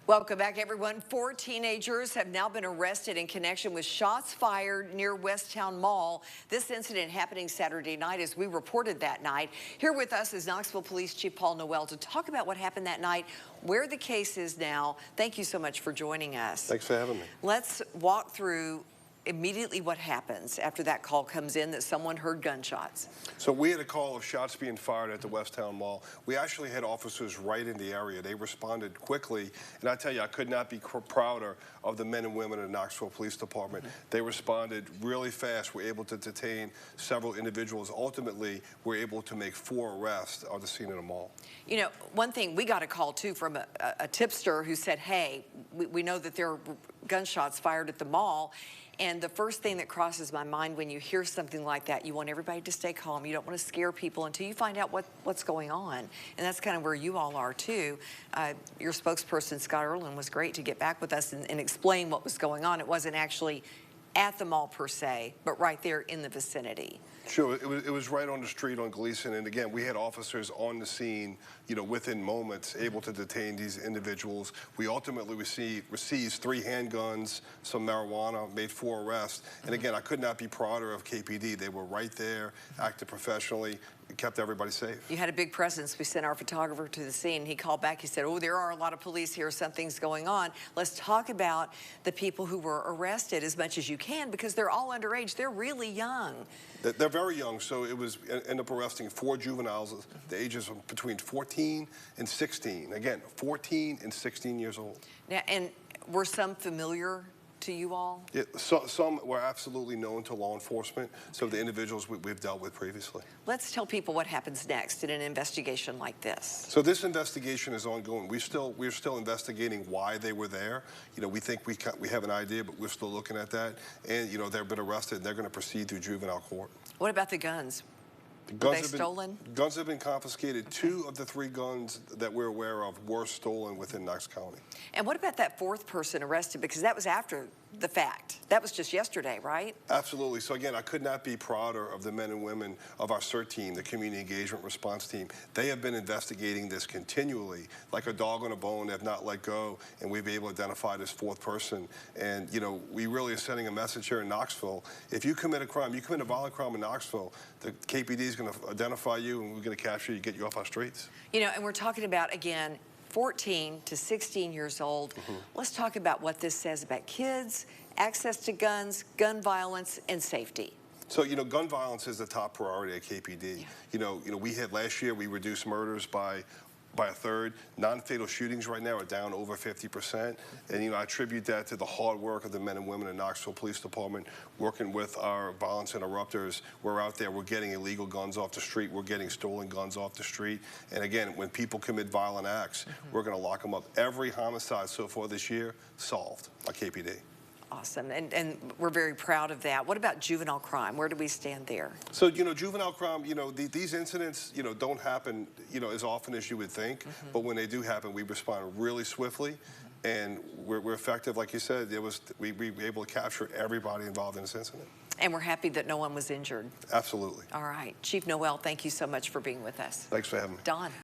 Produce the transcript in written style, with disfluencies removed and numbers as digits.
Welcome back, everyone. 4 teenagers have now been arrested in connection with shots fired near Westtown Mall. This incident happening Saturday night, as we reported that night. Here with us is Knoxville Police Chief Paul Noel to talk about what happened that night, where the case is now. Thank you so much for joining us. Thanks for having me. Let's walk through immediately what happens after that call comes in that someone heard gunshots. So we had a call of shots being fired at the Westtown Mall. We actually had officers right in the area. They responded quickly, and I tell you, I could not be prouder of the men and women in the Knoxville Police Department. They responded really fast. We're able to detain several individuals. Ultimately, we're able to make 4 arrests on the scene of the mall. You know, one thing, we got a call too from a tipster who said, hey, we know that there are gunshots fired at the mall. And the first thing that crosses my mind when you hear something like that, you want everybody to stay calm. You don't want to scare people until you find out what's going on. And that's kind of where you all are too. Your spokesperson, Scott Erlin, was great to get back with us and explain what was going on. It wasn't actually at the mall per se, but right there in the vicinity. Sure, it was right on the street on Gleason, and again, we had officers on the scene, you know, within moments, able to detain these individuals. We ultimately received 3 handguns, some marijuana, made 4 arrests, and again, I could not be prouder of KPD. They were right there, acted professionally, kept everybody safe. You had a big presence. We sent our photographer to the scene. He called back. He said, oh, there are a lot of police here. Something's going on. Let's talk about the people who were arrested as much as you can, because they're all underage. They're really young. They're very young, so it was ended up arresting 4 juveniles, the ages of between 14 and 16. Again, 14 and 16 years old. Now, and were some familiar to you all? Yeah, some were absolutely known to law enforcement, so the individuals we've dealt with previously. Let's tell people what happens next in an investigation like this. So this investigation is ongoing. We're still investigating why they were there. You know, we think we have an idea, but we're still looking at that. And you know, they've been arrested, and they're going to proceed through juvenile court. What about the guns? Were they stolen? Guns have been confiscated. 2 of the 3 guns that we're aware of were stolen within Knox County. And what about that 4th person arrested? Because that was after the fact. That was just yesterday, right? Absolutely. So again, I could not be prouder of the men and women of our CERT team, the Community Engagement Response Team. They have been investigating this continually, like a dog on a bone. They have not let go, and we've been able to identify this 4th person. And you know, we really are sending a message here in Knoxville. If you commit a crime, you commit a violent crime in Knoxville, the KPD is going to identify you, and we're going to capture you, get you off our streets. You know, and we're talking about, again, 14 to 16 years old. Let's talk about what this says about kids, access to guns, gun violence, and safety. So, you know, gun violence is the top priority at KPD. Yeah. You know, we had last year, we reduced murders by a third. Non-fatal shootings right now are down over 50%. And, you know, I attribute that to the hard work of the men and women in Knoxville Police Department, working with our violence interrupters. We're out there, we're getting illegal guns off the street, we're getting stolen guns off the street. And again, when people commit violent acts, we're going to lock them up. Every homicide so far this year solved by KPD. Awesome, and we're very proud of that. What about juvenile crime? Where do we stand there? So, you know, juvenile crime, you know, these incidents, you know, don't happen, you know, as often as you would think. But when they do happen, we respond really swiftly. And we're effective, like you said. We were able to capture everybody involved in this incident. And we're happy that no one was injured. Absolutely. All right. Chief Noel, thank you so much for being with us. Thanks for having me. Don.